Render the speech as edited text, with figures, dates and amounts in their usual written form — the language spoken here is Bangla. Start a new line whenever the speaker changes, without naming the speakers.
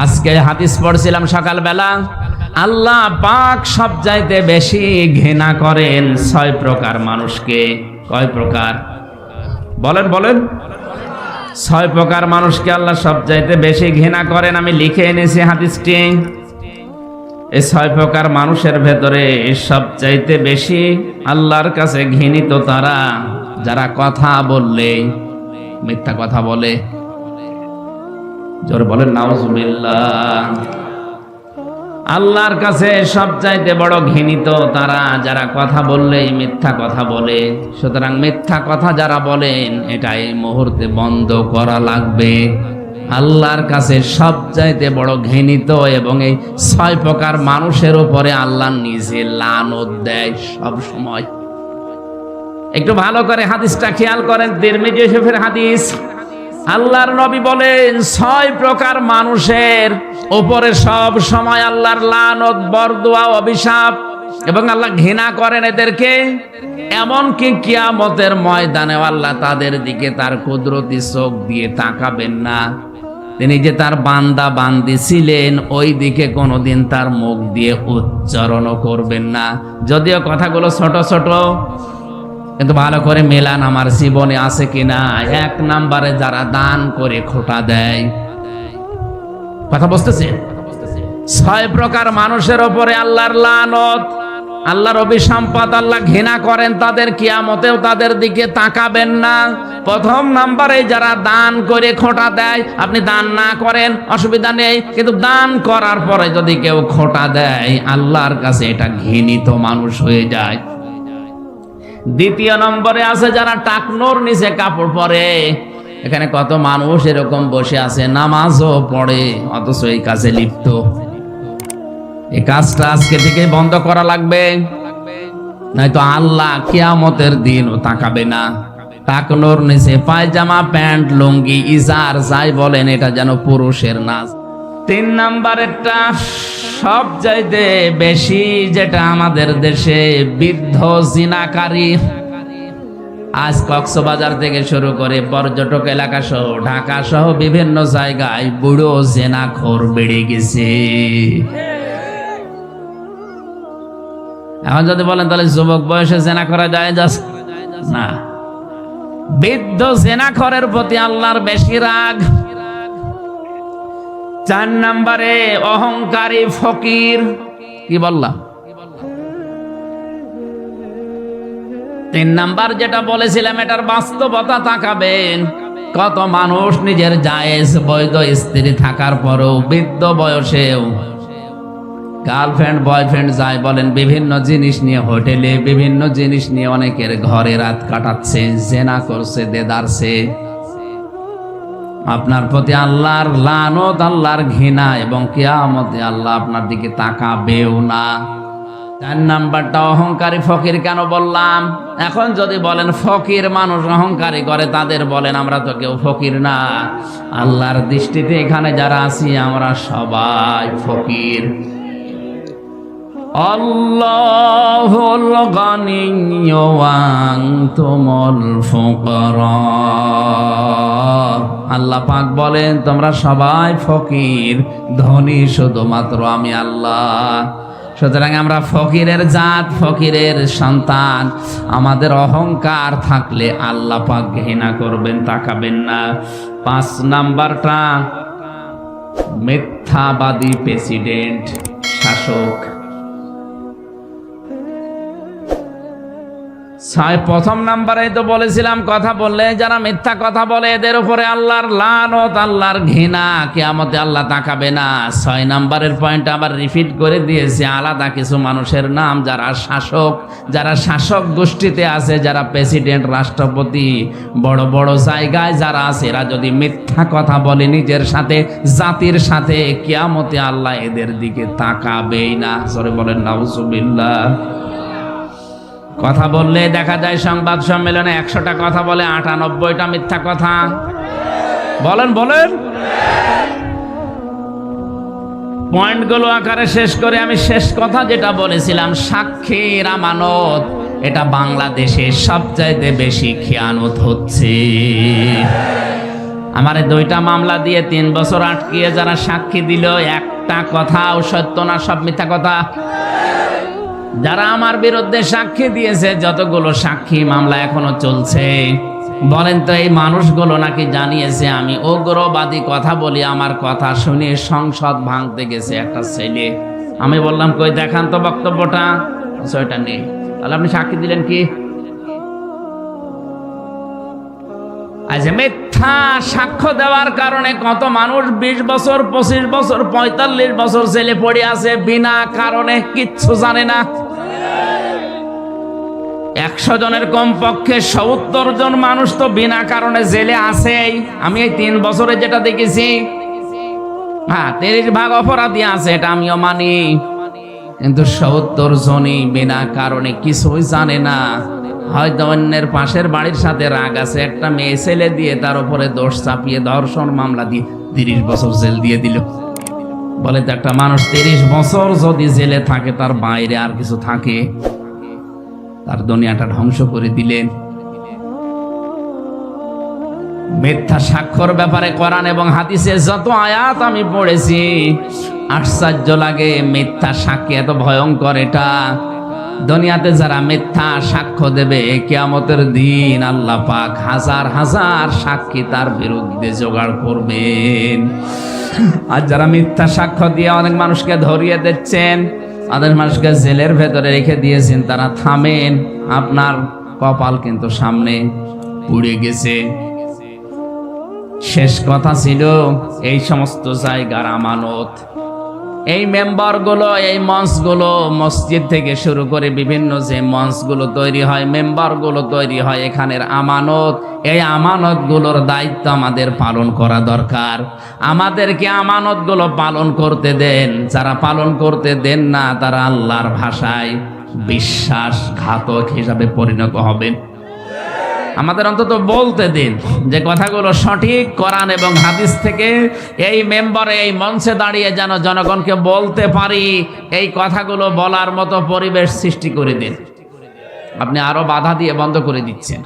আজকে হাদিস পড়ছিলাম সকালবেলা, আল্লাহ পাক সবচাইতে বেশি ঘৃণা করেন 6 প্রকার মানুষকে। কয় প্রকার? বলেন বলেন। 6 প্রকার মানুষকে আল্লাহ সবচাইতে বেশি ঘৃণা করেন। আমি লিখে এনেছি হাদিসটি। এই 6 প্রকার মানুষের ভেতরে সবচাইতে বেশি আল্লাহর কাছে ঘৃণিত তারা যারা কথা বললে মিথ্যা কথা বলে। জোরে বলেন নাউজুবিল্লাহ। আল্লাহর কাছে সবচাইতে বড় ঘৃণিত তারা যারা কথা বললেই মিথ্যা কথা বলে। সুতরাং মিথ্যা কথা যারা বলেন এটা এই মুহূর্তে বন্ধ করা লাগবে। আল্লাহর কাছে সবচাইতে বড় ঘৃণিত এবং এই 6 প্রকার মানুষের উপরে আল্লাহ নিজে লানত দেয় সব সময়। একটু ভালো করে হাদিসটা খেয়াল করেন, তিরমিজি শরীফের হাদিস। আল্লাহর নবী বলেন 6 প্রকার মানুষের উপরে সব সময় আল্লাহর লানত, বরদোয়া, অভিশাপ, এবং আল্লাহ ঘৃণা করেন এদেরকে। এমনকি কিয়ামতের ময়দানে আল্লাহ তাদের দিকে তার কুদরতি চোখ দিয়ে তাকাবেন না। তিনি যে তার বান্দা বান্দি ছিলেন ওই দিকে কোনোদিন তার মুখ দিয়ে উচ্চারণও করবেন না। যদিও কথাগুলো ছোট ছোট, কিন্তু ভালো করে মেলান আমার জীবনে আছে কিনা। 1 নম্বরে যারা দান করে খোটা দেয়। কথা বুঝতেছেন? 6 প্রকার মানুষের উপরে আল্লাহর লানত, আল্লাহর অভিসম্পাত, আল্লাহ ঘৃণা করেন তাদের, কিয়ামতেও তাদের দিকে তাকাবেন না। প্রথম নম্বরে যারা দান করে খোটা দেয়। আপনি দান না করেন অসুবিধা নেই, কিন্তু দান করার পরে যদি কেউ খোটা দেয় আল্লাহর কাছে এটা ঘৃণিত মানুষ হয়ে যায়। দ্বিতীয় নম্বরে আছে যারা টাকনোর নিচে কাপড় পরে। এখানে কত মানুষ এরকম বসে আছে, নামাজও পড়ে অথচ এই কাজে লিপ্ত। এই কাজটা আজকে থেকে বন্ধ করা লাগবে, নয়তো আল্লাহ কিয়ামতের দিনও তাকাবে না। টাকনোর নিচে পায়জামা, প্যান্ট, লুঙ্গি, ইজার যাই বলেন এটা যেন পুরুষের নাচ। 3 নম্বরেরটা সবচাইতে বেশি যেটা আমাদের দেশে বৃদ্ধ জিনাকারী। আজ কক্সবাজার থেকে শুরু করে পর্যটক এলাকা সহ ঢাকা সহ বিভিন্ন জায়গায় বুড়ো জেনাখোর বেড়ে গেছে। এখন যদি বলেন তাহলে যুবক বয়সে জেনা করা যায় না। বৃদ্ধ জেনাখোরের প্রতি আল্লাহর বেশি রাগ। 4 নম্বরে অহংকারী ফকির। কি বললাম? 3 নাম্বার যেটা বলেছিলাম এটার বাস্তবতা তাকাবেন। কত মানুষ নিজের জায়েজ বৈধ স্ত্রী থাকার পরও বৃদ্ধ বয়সেও গার্লফ্রেন্ড, বয়ফ্রেন্ড যাই বলেন বিভিন্ন জিনিস নিয়ে হোটেলে, বিভিন্ন জিনিস নিয়ে অনেকের ঘরে রাত কাটাচ্ছে, জেনা করছে, দেদারছে। আপনার প্রতি আল্লাহর লানত, আল্লাহর ঘৃণা, এবং কিয়ামতে আল্লাহ আপনার দিকে তাকাবেও না। 4 নাম্বারটা অহংকারী ফকির। কেন বললাম? এখন যদি বলেন ফকির মানুষ অহংকারী করে, তাদের বলেন আমরা তো কেউ ফকির না। আল্লাহর দৃষ্টিতে এখানে যারা আছি আমরা সবাই ফকির। আল্লাহুল গানিয়্যু ওয়া আনতুমুল ফুকারা। আল্লাহ পাক বলেন তোমরা সবাই ফকির, ধনী শুধুমাত্র আমি আল্লাহ। সুতরাং আমরা ফকিরের জাত, ফকিরের সন্তান। আমাদের অহংকার থাকলে আল্লাহ পাক ঘৃণা করবেন, তাকাবেন না। 5 নাম্বারটা মিথ্যাবাদী প্রেসিডেন্ট, শাসক। প্রথম নাম্বারে তো বলেছিলাম কথা বললে যারা মিথ্যা কথা বলে এদের উপরে আল্লাহর লানত, আল্লাহর ঘৃণা, কিয়ামতে আল্লাহ তাকাবে না। 6 নাম্বারের পয়েন্ট আবার রিপিট করে দিয়েছে, আলাদা কিছু মানুষের নাম যারা শাসক, যারা শাসক গোষ্ঠীতে আছে, যারা প্রেসিডেন্ট, রাষ্ট্রপতি, বড় বড় জায়গায় যারা আছে, এরা যদি মিথ্যা কথা বলে নিজের সাথে, জাতির সাথে, কিয়ামতে আল্লাহ এদের দিকে তাকাবেই না। সরে বলেন নাউজুবিল্লাহ। কথা বললে দেখা যায় সংবাদ সম্মেলনে 100টা কথা বলে 98টা মিথ্যা কথা। বলেন বলেন। পয়েন্টগুলো আকারে শেষ করে আমি শেষ কথা যেটা বলেছিলাম, সাক্ষীর আমানত, এটা বাংলাদেশে সবচাইতে বেশি খেয়ানত হচ্ছে। আমার এই 2টা মামলা দিয়ে 3 বছর আটকিয়ে যারা সাক্ষী দিল, একটা কথাও সত্য না, সব মিথ্যা কথা। যারা আমার বিরুদ্ধে সাক্ষী দিয়েছে, যতগুলো সাক্ষী মামলা এখনো চলছে, বলেন তো এই মানুষগুলো নাকি জানিয়েছে আমি উগ্রবাদী কথা বলি? আমার কথা শুনে সংসদ ভাঙতে গেছে একটা ছেলে। আমি বললাম কই দেখান তো বক্তব্যটা, সেটা নেই। তাহলে আপনি সাক্ষী দিলেন কি? আজ মিথ্যা সাক্ষ্য দেওয়ার কারণে কত মানুষ 20 বছর, 25 বছর, 45 বছর জেলে পড়ে আছে বিনা কারণে, কিচ্ছু জানে না। 100 জনের কমপক্ষে 70 জন মানুষ তো বিনা কারণে জেলে আছেই। আমি এই 3 বছরে যেটা দেখেছি, হ্যাঁ 30 ভাগ অপরাধী আছে, এটা আমিও মানি, কিন্তু 70 জনই বিনা কারণে কিছুই জানে না। হয়তো অন্যের পাশের বাড়ির সাথে রাগ আছে, একটা মেয়ে ছেলে দিয়ে তার উপরে দোষ চাপিয়ে ধর্ষণ মামলা দিয়ে 30 বছর জেল দিয়ে দিল। বলে তো একটা মানুষ 30 বছর যদি জেলে থাকে, তার বাইরে আর কিছু থাকে? তার দুনিয়াটা ধ্বংস করে দিলেন। মিথ্যা সাক্ষ্যর ব্যাপারে কোরআন এবং হাদিসে যত আয়াত আমি পড়েছি, আশ্চর্য লাগে। মিথ্যা সাক্ষী এত ভয়ঙ্কর, এটা দুনিয়াতে যারা মিথ্যা সাক্ষ্য দেবে, কিয়ামতের দিন আল্লাহ পাক হাজার হাজার সাক্ষী তার বিরুদ্ধে জোগাড় করবেন। আর যারা মিথ্যা সাক্ষ্য দিয়ে অনেক মানুষকে ধরিয়ে দিচ্ছেন, অনেক মানুষকে জেলের ভেতরে রেখে দিয়েছেন, তারা থামেন, আপনার কপাল কিন্তু সামনে পুড়ে গেছে। শেষ কথা ছিল, এই সমস্ত জায়গার আমানত, এই মেম্বারগুলো, এই মঞ্চগুলো, মসজিদ থেকে শুরু করে বিভিন্ন যে মঞ্চগুলো তৈরি হয়, মেম্বারগুলো তৈরি হয়, এখানের আমানত, এই আমানতগুলোর দায়িত্ব আমাদের পালন করা দরকার। আমাদেরকে আমানতগুলো পালন করতে দেন। যারা পালন করতে দেন না, তারা আল্লাহর ভাষায় বিশ্বাসঘাতক হিসাবে পরিণত হবেন। আমাদের অন্তত বলতে দিন যে কথাগুলো সঠিক, কোরআন এবং হাদিস থেকে। এই মেম্বারে, এই মঞ্চে দাঁড়িয়ে যেন জনগণকে বলতে পারি, এই কথাগুলো বলার মতো পরিবেশ সৃষ্টি করে দিন। আপনি আরো বাধা দিয়ে বন্ধ করে দিচ্ছেন।